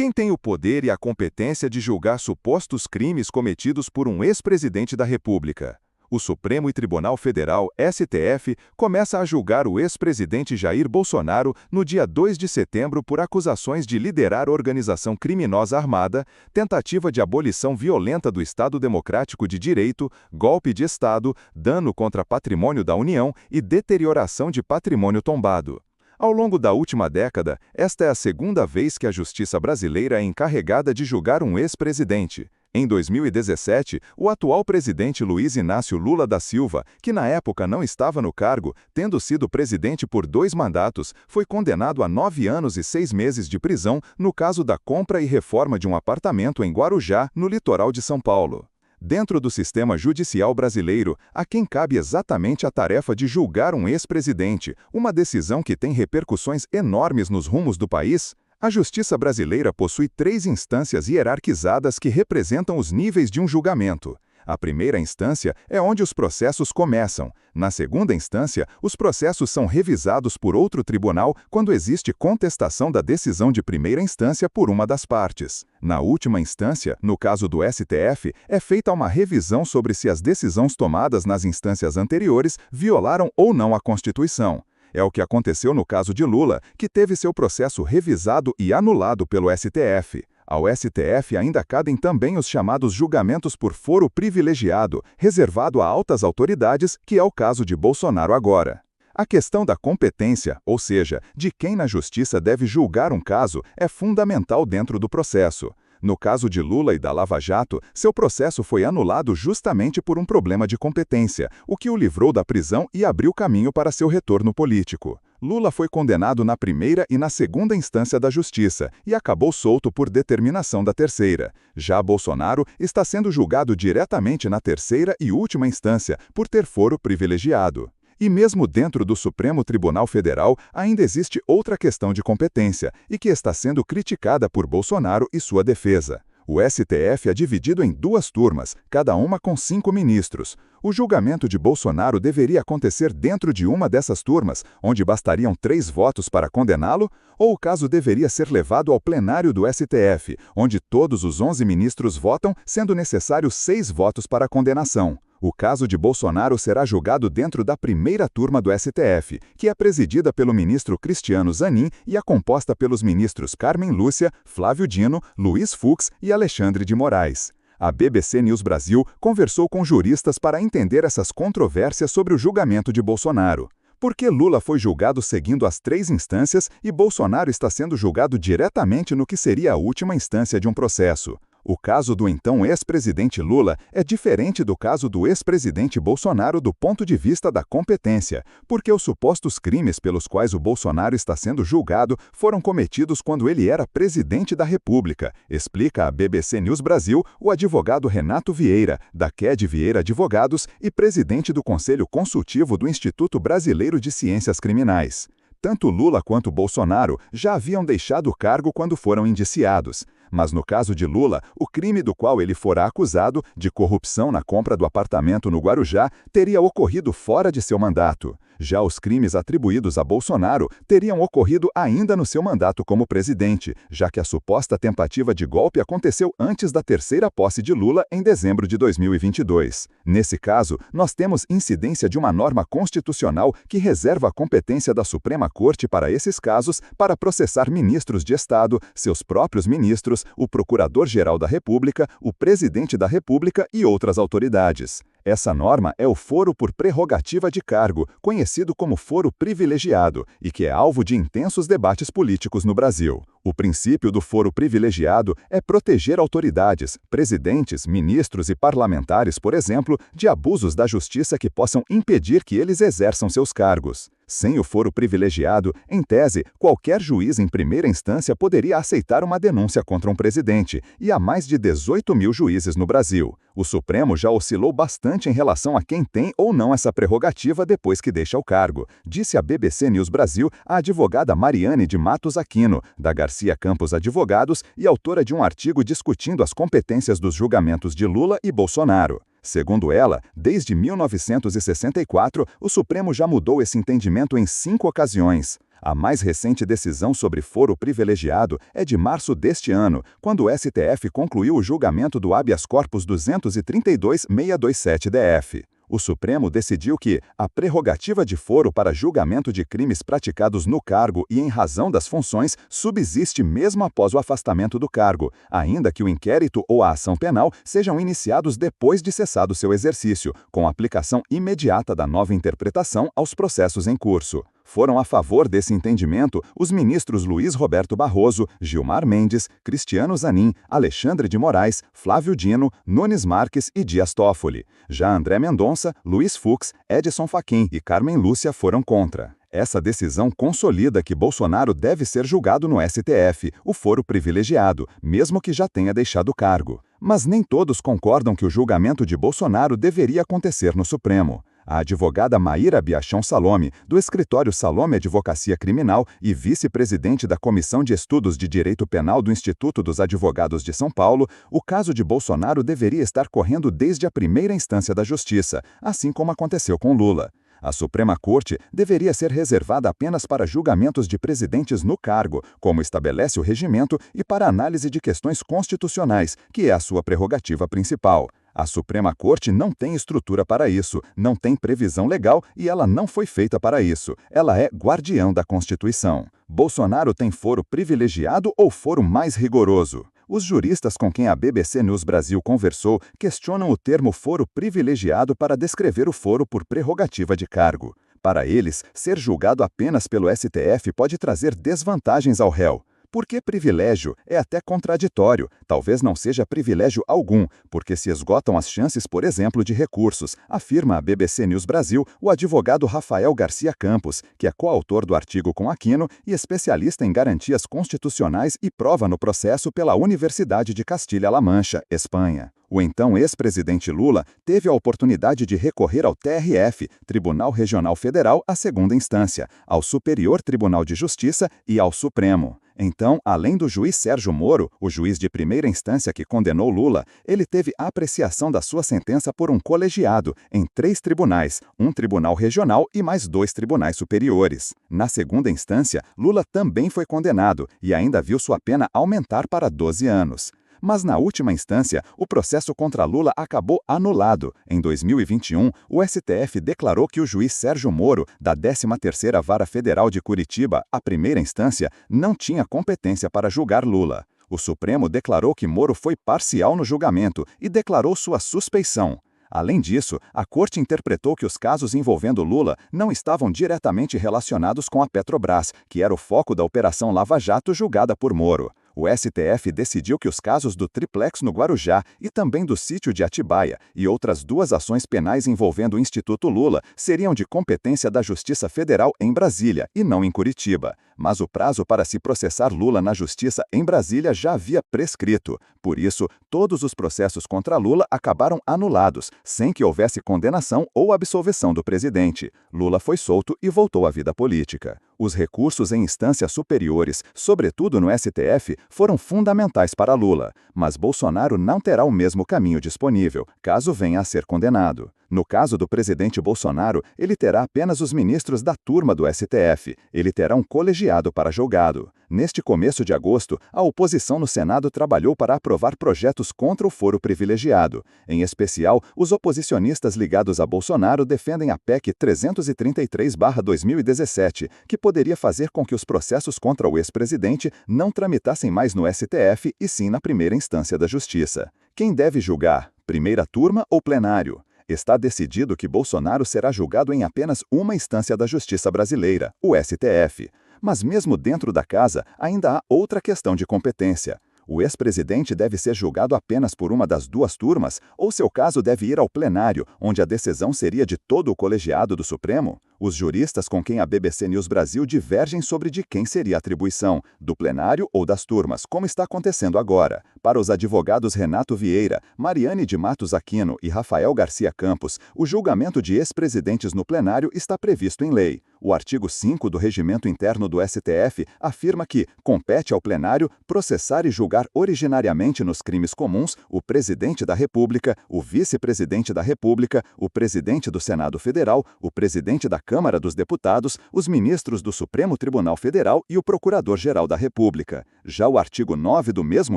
Quem tem o poder e a competência de julgar supostos crimes cometidos por um ex-presidente da República? O Supremo Tribunal Federal, STF, começa a julgar o ex-presidente Jair Bolsonaro no dia 2 de setembro por acusações de liderar organização criminosa armada, tentativa de abolição violenta do Estado Democrático de Direito, golpe de Estado, dano contra patrimônio da União e deterioração de patrimônio tombado. Ao longo da última década, esta é a segunda vez que a justiça brasileira é encarregada de julgar um ex-presidente. Em 2017, o atual presidente Luiz Inácio Lula da Silva, que na época não estava no cargo, tendo sido presidente por 2 mandatos, foi condenado a 9 anos e 6 meses de prisão no caso da compra e reforma de um apartamento em Guarujá, no litoral de São Paulo. Dentro do sistema judicial brasileiro, a quem cabe exatamente a tarefa de julgar um ex-presidente, uma decisão que tem repercussões enormes nos rumos do país? A justiça brasileira possui 3 instâncias hierarquizadas que representam os níveis de um julgamento. A primeira instância é onde os processos começam. Na segunda instância, os processos são revisados por outro tribunal quando existe contestação da decisão de primeira instância por uma das partes. Na última instância, no caso do STF, é feita uma revisão sobre se as decisões tomadas nas instâncias anteriores violaram ou não a Constituição. É o que aconteceu no caso de Lula, que teve seu processo revisado e anulado pelo STF. Ao STF ainda cabem também os chamados julgamentos por foro privilegiado, reservado a altas autoridades, que é o caso de Bolsonaro agora. A questão da competência, ou seja, de quem na justiça deve julgar um caso, é fundamental dentro do processo. No caso de Lula e da Lava Jato, seu processo foi anulado justamente por um problema de competência, o que o livrou da prisão e abriu caminho para seu retorno político. Lula foi condenado na primeira e na segunda instância da justiça e acabou solto por determinação da terceira. Já Bolsonaro está sendo julgado diretamente na terceira e última instância por ter foro privilegiado. E mesmo dentro do Supremo Tribunal Federal, ainda existe outra questão de competência, e que está sendo criticada por Bolsonaro e sua defesa. O STF é dividido em 2 turmas, cada uma com 5 ministros. O julgamento de Bolsonaro deveria acontecer dentro de uma dessas turmas, onde bastariam 3 votos para condená-lo, ou o caso deveria ser levado ao plenário do STF, onde todos os 11 ministros votam, sendo necessários 6 votos para a condenação. O caso de Bolsonaro será julgado dentro da primeira turma do STF, que é presidida pelo ministro Cristiano Zanin e é composta pelos ministros Carmen Lúcia, Flávio Dino, Luiz Fux e Alexandre de Moraes. A BBC News Brasil conversou com juristas para entender essas controvérsias sobre o julgamento de Bolsonaro. Por que Lula foi julgado seguindo as 3 instâncias e Bolsonaro está sendo julgado diretamente no que seria a última instância de um processo? O caso do então ex-presidente Lula é diferente do caso do ex-presidente Bolsonaro do ponto de vista da competência, porque os supostos crimes pelos quais o Bolsonaro está sendo julgado foram cometidos quando ele era presidente da República, explica a BBC News Brasil o advogado Renato Vieira, da QED Vieira Advogados e presidente do Conselho Consultivo do Instituto Brasileiro de Ciências Criminais. Tanto Lula quanto Bolsonaro já haviam deixado o cargo quando foram indiciados. Mas no caso de Lula, o crime do qual ele fora acusado, de corrupção na compra do apartamento no Guarujá, teria ocorrido fora de seu mandato. Já os crimes atribuídos a Bolsonaro teriam ocorrido ainda no seu mandato como presidente, já que a suposta tentativa de golpe aconteceu antes da terceira posse de Lula em dezembro de 2022. Nesse caso, nós temos incidência de uma norma constitucional que reserva a competência da Suprema Corte para esses casos para processar ministros de Estado, seus próprios ministros, o Procurador-Geral da República, o Presidente da República e outras autoridades. Essa norma é o foro por prerrogativa de cargo, conhecido como foro privilegiado, e que é alvo de intensos debates políticos no Brasil. O princípio do foro privilegiado é proteger autoridades, presidentes, ministros e parlamentares, por exemplo, de abusos da justiça que possam impedir que eles exerçam seus cargos. Sem o foro privilegiado, em tese, qualquer juiz em primeira instância poderia aceitar uma denúncia contra um presidente, e há mais de 18 mil juízes no Brasil. O Supremo já oscilou bastante em relação a quem tem ou não essa prerrogativa depois que deixa o cargo, disse a BBC News Brasil a advogada Mariane de Matos Aquino, da Garcia Campos Advogados e autora de um artigo discutindo as competências dos julgamentos de Lula e Bolsonaro. Segundo ela, desde 1964, o Supremo já mudou esse entendimento em 5 ocasiões. A mais recente decisão sobre foro privilegiado é de março deste ano, quando o STF concluiu o julgamento do habeas corpus 232.627-DF. O Supremo decidiu que a prerrogativa de foro para julgamento de crimes praticados no cargo e em razão das funções subsiste mesmo após o afastamento do cargo, ainda que o inquérito ou a ação penal sejam iniciados depois de cessado seu exercício, com aplicação imediata da nova interpretação aos processos em curso. Foram a favor desse entendimento os ministros Luiz Roberto Barroso, Gilmar Mendes, Cristiano Zanin, Alexandre de Moraes, Flávio Dino, Nunes Marques e Dias Toffoli. Já André Mendonça, Luiz Fux, Edson Fachin e Carmen Lúcia foram contra. Essa decisão consolida que Bolsonaro deve ser julgado no STF, o foro privilegiado, mesmo que já tenha deixado o cargo. Mas nem todos concordam que o julgamento de Bolsonaro deveria acontecer no Supremo. A advogada Maíra Biachon Salome, do escritório Salome Advocacia Criminal e vice-presidente da Comissão de Estudos de Direito Penal do Instituto dos Advogados de São Paulo, o caso de Bolsonaro deveria estar correndo desde a primeira instância da Justiça, assim como aconteceu com Lula. A Suprema Corte deveria ser reservada apenas para julgamentos de presidentes no cargo, como estabelece o regimento, e para análise de questões constitucionais, que é a sua prerrogativa principal. A Suprema Corte não tem estrutura para isso, não tem previsão legal e ela não foi feita para isso. Ela é guardião da Constituição. Bolsonaro tem foro privilegiado ou foro mais rigoroso? Os juristas com quem a BBC News Brasil conversou questionam o termo foro privilegiado para descrever o foro por prerrogativa de cargo. Para eles, ser julgado apenas pelo STF pode trazer desvantagens ao réu. Por que privilégio? É até contraditório. Talvez não seja privilégio algum, porque se esgotam as chances, por exemplo, de recursos, afirma a BBC News Brasil o advogado Rafael Garcia Campos, que é coautor do artigo com Aquino e especialista em garantias constitucionais e prova no processo pela Universidade de Castilha-La Mancha, Espanha. O então ex-presidente Lula teve a oportunidade de recorrer ao TRF, Tribunal Regional Federal, à segunda instância, ao Superior Tribunal de Justiça e ao Supremo. Então, além do juiz Sérgio Moro, o juiz de primeira instância que condenou Lula, ele teve a apreciação da sua sentença por um colegiado, em 3 tribunais, um tribunal regional e mais 2 tribunais superiores. Na segunda instância, Lula também foi condenado e ainda viu sua pena aumentar para 12 anos. Mas na última instância, o processo contra Lula acabou anulado. Em 2021, o STF declarou que o juiz Sérgio Moro, da 13ª Vara Federal de Curitiba, a primeira instância, não tinha competência para julgar Lula. O Supremo declarou que Moro foi parcial no julgamento e declarou sua suspeição. Além disso, a Corte interpretou que os casos envolvendo Lula não estavam diretamente relacionados com a Petrobras, que era o foco da Operação Lava Jato julgada por Moro. O STF decidiu que os casos do triplex no Guarujá e também do sítio de Atibaia e outras 2 ações penais envolvendo o Instituto Lula seriam de competência da Justiça Federal em Brasília e não em Curitiba. Mas o prazo para se processar Lula na Justiça em Brasília já havia prescrito. Por isso, todos os processos contra Lula acabaram anulados, sem que houvesse condenação ou absolvição do presidente. Lula foi solto e voltou à vida política. Os recursos em instâncias superiores, sobretudo no STF, foram fundamentais para Lula, mas Bolsonaro não terá o mesmo caminho disponível, caso venha a ser condenado. No caso do presidente Bolsonaro, ele terá apenas os ministros da turma do STF. Ele terá um colegiado para julgado. Neste começo de agosto, a oposição no Senado trabalhou para aprovar projetos contra o foro privilegiado. Em especial, os oposicionistas ligados a Bolsonaro defendem a PEC 333/2017, que poderia fazer com que os processos contra o ex-presidente não tramitassem mais no STF e sim na primeira instância da Justiça. Quem deve julgar? Primeira turma ou plenário? Está decidido que Bolsonaro será julgado em apenas uma instância da Justiça brasileira, o STF. Mas mesmo dentro da casa, ainda há outra questão de competência. O ex-presidente deve ser julgado apenas por uma das 2 turmas, ou seu caso deve ir ao plenário, onde a decisão seria de todo o colegiado do Supremo? Os juristas com quem a BBC News Brasil divergem sobre de quem seria a atribuição, do plenário ou das turmas, como está acontecendo agora. Para os advogados Renato Vieira, Mariane de Matos Aquino e Rafael Garcia Campos, o julgamento de ex-presidentes no plenário está previsto em lei. O artigo 5 do Regimento Interno do STF afirma que compete ao plenário processar e julgar originariamente nos crimes comuns o presidente da República, o vice-presidente da República, o presidente do Senado Federal, o presidente da Câmara dos Deputados, os ministros do Supremo Tribunal Federal e o Procurador-Geral da República. Já o artigo 9 do mesmo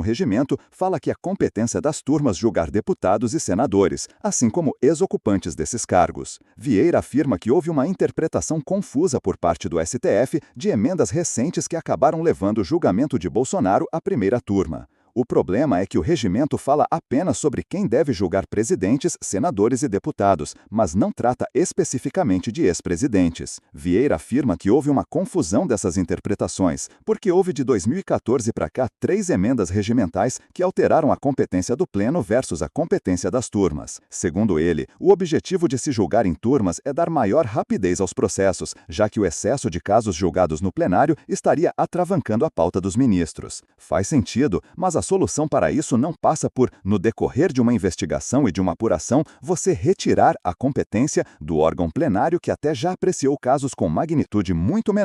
regimento fala que a competência das turmas julgar deputados e senadores, assim como ex-ocupantes desses cargos. Vieira afirma que houve uma interpretação confusa por parte do STF de emendas recentes que acabaram levando o julgamento de Bolsonaro à primeira turma. O problema é que o regimento fala apenas sobre quem deve julgar presidentes, senadores e deputados, mas não trata especificamente de ex-presidentes. Vieira afirma que houve uma confusão dessas interpretações, porque houve de 2014 para cá 3 emendas regimentais que alteraram a competência do Pleno versus a competência das turmas. Segundo ele, o objetivo de se julgar em turmas é dar maior rapidez aos processos, já que o excesso de casos julgados no plenário estaria atravancando a pauta dos ministros. Faz sentido, mas a solução para isso não passa por, no decorrer de uma investigação e de uma apuração, você retirar a competência do órgão plenário que até já apreciou casos com magnitude muito menor.